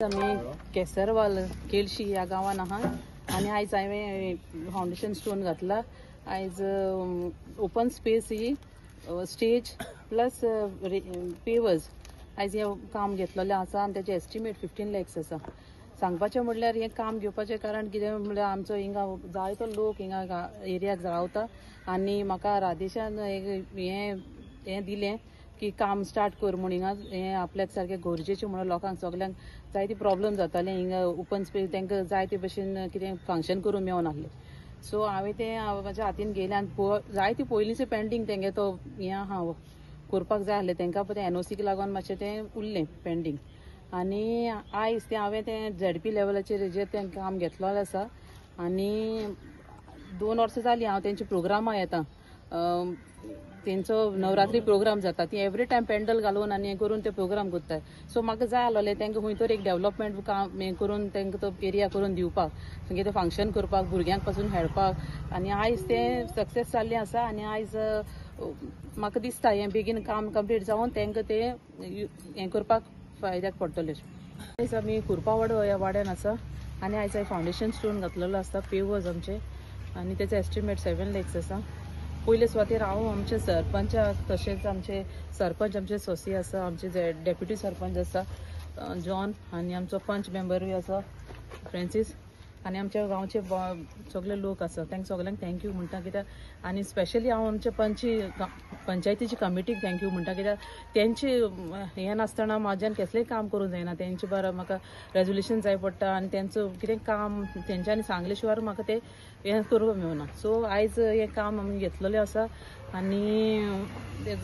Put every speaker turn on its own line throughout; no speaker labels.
आम्ही केसरवाल केळशी ह्या गावान आहा आणि आयज हांवें फाउंडेशन स्टोन घातला। आयज ओपन स्पेस ही स्टेज प्लस पेवर्स आयज हे काम घेतलेलें आसा आणि त्याचे एस्टिमेट 15 lakhs आसा। सांगपाचें म्हणल्यार हे काम घेवपाचें कारण कितें म्हणल्यार आमचो हिंगा जायतो लोक हिंगा एरियाक रावता आणि म्हाका राधेशान हे दिलें की काम स्टार्ट कर म्हणून हिंगा हे आपल्याक सारकें गरजेचें म्हणून लोकांक सगल्यांक जायती प्रॉब्लेम जाताले हिंगा ओपन स्पेस तांकां जाय ते भशेन कितें फंक्शन करूंक मेळनासलें। सो हांवें तें म्हाज्या हातीन घेयलें आनी जायती पयलींचे पेंडींग तेंगे तो हें आहा करपाक जाय आसलें तांकां ते एनओसीक लागून मातशें तें उरलें पेंडींग आनी आयज तें हांवें तें झेडपी लेवलाचेर हेजेर तें काम घेतलेलें आसा आनी 2 वर्सां जालीं हांव तेंचे प्रोग्रामां येता। तेंचो नवरात्री प्रोग्राम जाता ती एवरी टायम पेंडल घालून आनी हें करून ते प्रोग्राम करतात। सो म्हाका जाय आसलें तांकां खंय तर एक डेव्हलपमेंट काम हें करून तांकां तो एरिया करून दिवपाक तांगे ते फंक्शन करपाक भुरग्यांक पासून खेळपाक आनी आयज तें सक्सेस जाल्लें आसा आनी आयज म्हाका दिसता हें बेगीन काम कंप्लीट जावन तांकां तें हें करपाक फायद्याक पडटलें। आयज आमी कुरपावाडो ह्या वाड्यान आसा आनी आयज फाउंडेशन स्टोन घातलेलो आसता पेवर्स आमचे आनी तेचो एस्टिमेट 7 lakhs आसा। पयले सुवातेर हांव आमचे सरपंचाक तशेंच आमचे सरपंच आमचे सोसी आसा आमचे डेप्युटी सरपंच आसा जॉन आनी आमचो पंच मेंबरूय आसा फ्रांसीस आनी आमच्या गांवचे सगळे लोक आसा तांकां सगल्यांक थँक्यू म्हणटा कित्याक आनी स्पेशली हांव आमच्या पंचायतीची कमिटीक थँक्यू म्हणटा कित्याक तेंचे हें नासतना म्हाज्यान कसलेंय काम करूंक जायना। तेंचे बारा म्हाका रेजोल्युशन जाय पडटा आनी तेंचो कितें काम तेंच्यांनी सांगले शिवाय म्हाका तें हें करूंक मेळना। सो आयज हें काम आमी घेतलेलें आसा आनी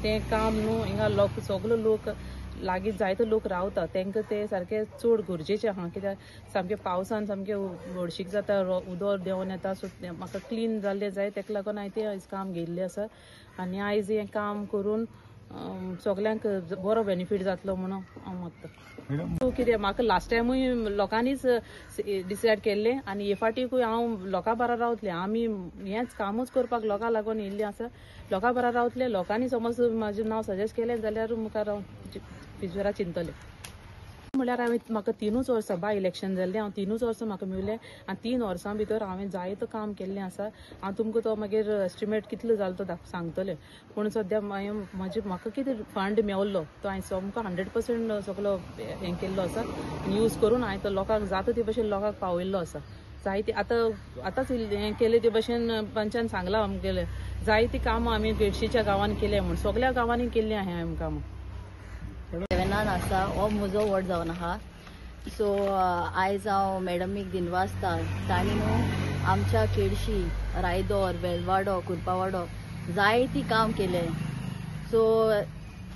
तें काम न्हू हिंगा सगलो लोक लागीं जायतो लोक रावता तांकां तें सारकें चड गरजेचें आहा कित्याक सामकें पावसान सामकें हळशीक जाता उदक देंवन येता। सो म्हाका क्लीन जाल्लें जाय ताका लागून हांवें तें आयज काम घेयल्लें आसा आनी आयज हें काम करून सगल्यांक बरो बेनिफीट जातलो म्हणून हांव मागतां। कितें म्हाका लास्ट टायमूय लोकांनीच डिसायड केल्लें आनी हे फाटीकूय हांव लोकां बारा रावतलें। आमी हेंच कामूच करपाक लोकां लागून येयल्लीं आसा। लोकां बारा रावतलें लोकांनी समज म्हाजें नांव सजेस्ट केलें जाल्यार मुखार हांव फ्युचराक चिंतलें। म्हळ्यार म्हाका 3 वर्सां बाय इलेक्शन जाल्लें हांव 3 वर्सां म्हाका मेवलें आनी 3 वर्सां भितर हांवें जायतो काम केल्लें आसा। हांव तुमकां तो मागीर एस्टिमेट कितलो जालो तो सांगतलें पूण सद्या म्हाका कितें फंड मेवल्लो तो हांवें सामको 100% सगलो हें केल्लो आसा आनी यूज करून हांवें तो लोकांक जाता ते भशेन लोकांक पावयल्लो आसा। जायती आतांच हें केलें ते भशेन पंचान सांगलां आमगेलें जायतीं कामां आमी केळशीच्या गांवांन केल्या म्हूण सगळ्या गांवांनी केल्लीं आहाय आमी कामां।
सेवेनान आसा हो म्हजो वोट जावन आहा। सो आयज हांव मॅडमीक दिनवासता तांणी न्हू आमच्या केळशी रायदोर वेलवाडो कुरपावाडो जायती काम केलें। सो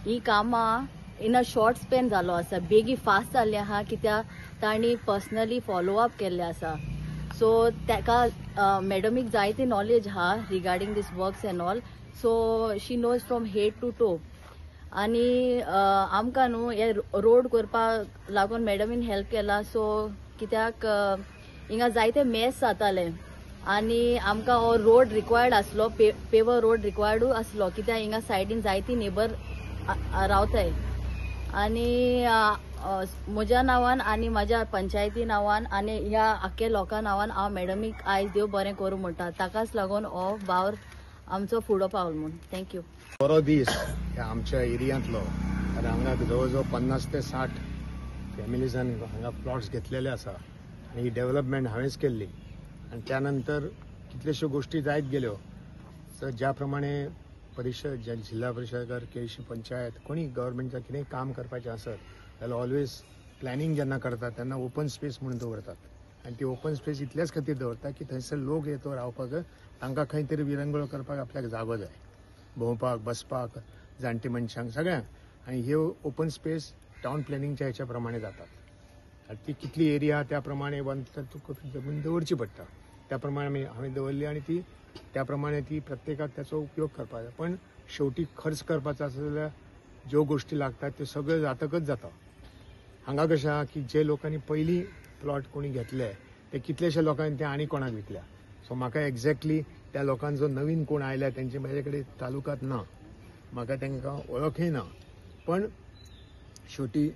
ही कामां इन अ शॉर्ट स्पॅन जालो आसा बेगी फास्ट जाल्लें आहा कित्याक तांणी पर्सनली फॉलोअप केल्लें आसा। सो ताका मॅडमीक जायती नॉलेज आहा regarding this works and all. So she knows from head to toe आनी आमकां न्हू हे रोड करपाक लागून मॅडमीन हेल्प केला। सो कित्याक हिंगा जायते मेस जाताले आनी आमकां हो रोड रिक्वायर्ड आसलो पेवर रोड रिक्वायर्डूय आसलो कित्याक हिंगा सायडीन जायती नेबर रावताय आनी म्हज्या नांवान आनी म्हाज्या पंचायती नांवान आनी ह्या आख्खे लोकां नांवान हांव मॅडमीक आयज देव बरें करूं म्हणटा ताकाच लागून हो वावर आमचो फुडो पावलो म्हूण थँक्यू।
बरो दीस आमच्या एरियांतलो आनी हांगा जवळ जवळ 50 ते 60 फॅमिलीजान हांगा प्लॉट्स घेतलेले आसा आनी ही डेव्हलपमेंट हांवेंच केल्ली आनी त्या नंतर कितल्योश्यो गोश्टी जायत गेल्यो। सो ज्या प्रमाणे परिशद जिल्हा परिशद केळशी पंचायत कोणी गव्हर्मेंटचं कितेंय काम करपाचें आसत जाल्यार ऑलवेज प्लॅनिंग जेन्ना करतात तेन्ना ओपन स्पेस म्हणून दवरतात आनी ती ओपन स्पेस इतलेच खातीर दवरता की थंयसर लोक येतो रावपाक तांकां खंय तरी विरंगुळ करपाक आपल्याक जागो जाय भोंवपाक बसपाक जाणटे मनशांक सगळ्यांक आनी ह्यो ओपन स्पेस टाउन प्लॅनिंगच्या ह्याच्याप्रमाणे जातात आणि ती कितली एरिया त्याप्रमाणे बांदता तुका जमीन दवरची पडटा त्याप्रमाणे हांवें दवरली आणि ती त्याप्रमाणे ती प्रत्येकाक त्याचा उपयोग करपाक जाय पण शेवटी खर्च करपाचो आसा जाल्यार ज्यो गोष्टी लागतात त्यो सगळ्यो जातकच जाता हांगा कशें आहा की जे लोकांनी पयलीं प्लॉट कोणी घेतले ते कितलेशे लोकांनी ते आनी कोणाक विकल्या सो म्हाका एक्झॅक्टली त्या लोकांचो नवीन कोण आयल्या त्यांचे म्हाजे कडेन तालुक्यांत ना म्हाका तांकां वळखय ना पण शेवटी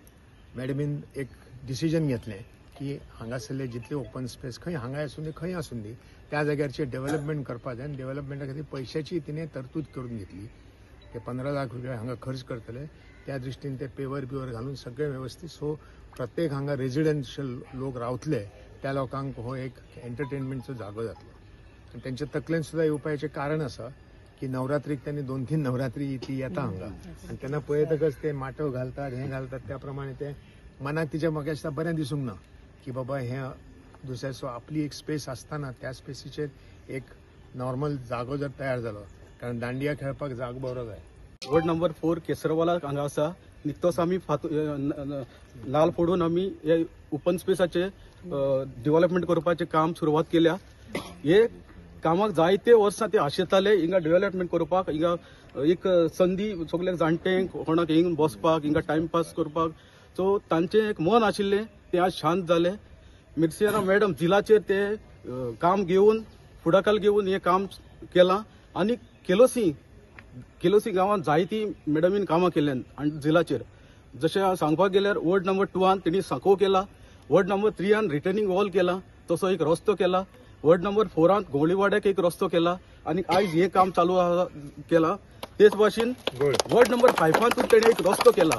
मॅडमीन एक डिसिजन घेतलें की हांगासरले जितले ओपन स्पेस खंय हांगा आसूं दी खंय आसूं दी त्या जाग्याचेर डेव्हलपमेंट करपाक जाय आनी डेव्हलपमेंटा खातीर पयशाची तिणें तरतूद करून घेतली ते 15 लाख रुपया हांगा खर्च करतले त्या दृश्टीन ते पेवर घालून सगळे व्यवस्थित सो प्रत्येक हांगा रेजिडेन्शियल लोक रावतले त्या लोकांक हो एक एंटरटेनमेंटचो जागो जातलो आनी तेंच्या तकलेन सुद्दां येवपाचें कारण आसा की नवरात्रीक त्यांनी 2-3 नवरात्री ती येता हांगा आनी तेन्ना पळयतकच ते माटव घालतात हें घालतात त्या प्रमाणे ते मनाक तिच्या म्हाका दिसता बरें दिसूंक ना की बाबा हें दुसऱ्या सो आपली एक स्पेस आसतना त्या स्पेसीचेर एक नॉर्मल जागो जर तयार जालो कारण दांडिया खेळपाक जागो बरो जाय
वॉर्ड नंबर 4 केसरवाला हांगा आसा निकतोच आमी नाल फोडून आमी हे ओपन स्पेसाचे डेव्हलपमेंट करपाचें काम सुरवात केल्या हे कामाक जायते वर्सां ते आशेताले हिंगा डेव्हलपमेंट करपाक हिंगा एक संदी सगळ्या जाणट्यांक कोणाक हिंग बसपाक हिंगा टायमपास करपाक सो तांचें एक मन आशिल्लें तें आज शांत जालें मिर्सियाना मॅडम जिलाचेर ते काम घेवन फुडाकार घेवन हें काम केलां आनी केलोसी गांवांत जायती मॅडमीन कामां केल्यात आनी जिलाचेर जशें हांव सांगपाक गेल्यार वॉर्ड नंबर 2 तेणी सांको केला वॉर्ड नंबर 3 रिटर्निंग वॉल केला तसो एक रस्तो केला वॉर्ड नंबर 4 गोवळीवाड्याक एक रस्तो केला आनी आयज हें काम चालू केला तेच भाशेन वॉर्ड नंबर 5 तेणें एक रस्तो केला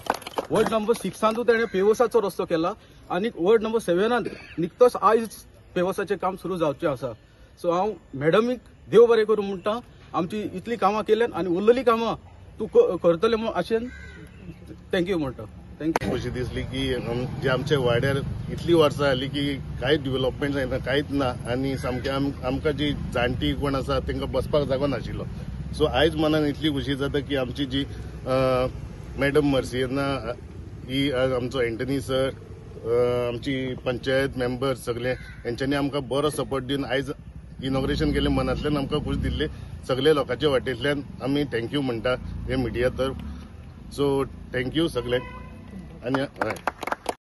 वॉर्ड नंबर 6 तेणें पेवसाचो रस्तो केला आनी वॉर्ड नंबर 7 निकतोच आयज पेवसाचें काम सुरू जावचें आसा सो हांव मॅडमीक देव बरें करूं म्हणटा आमची इतली कामां केल्यात आनी उरलेली कामां तूं करतले म्हूण आशेन थँक्यू म्हणटा थँक्यू
अशी दिसली की जे आमच्या वाड्यार इतली वर्सां जाली की कांयच डेव्हलपमेंट जायना कांयच ना आनी सामकें आमकां जी जाणटी कोण आसा तांकां बसपाक जागो नाशिल्लो सो आयज मनान इतली खुशी जाता की आमची जी मॅडम मर्सियाना ही आमचो एंटनी सर आमची पंचायत मेंबर्स सगळे हेंच्यांनी आमकां बरो सपोर्ट दिवन आयज इनॉग्रेशन केलें मनांतल्यान आमकां खूश दिल्ले सगळे लोकांच्या वाटेंतल्यान आमी थँक्यू म्हणटा हे मिडिया तर्फ सो थँक्यू सगळ्यांक आनी हय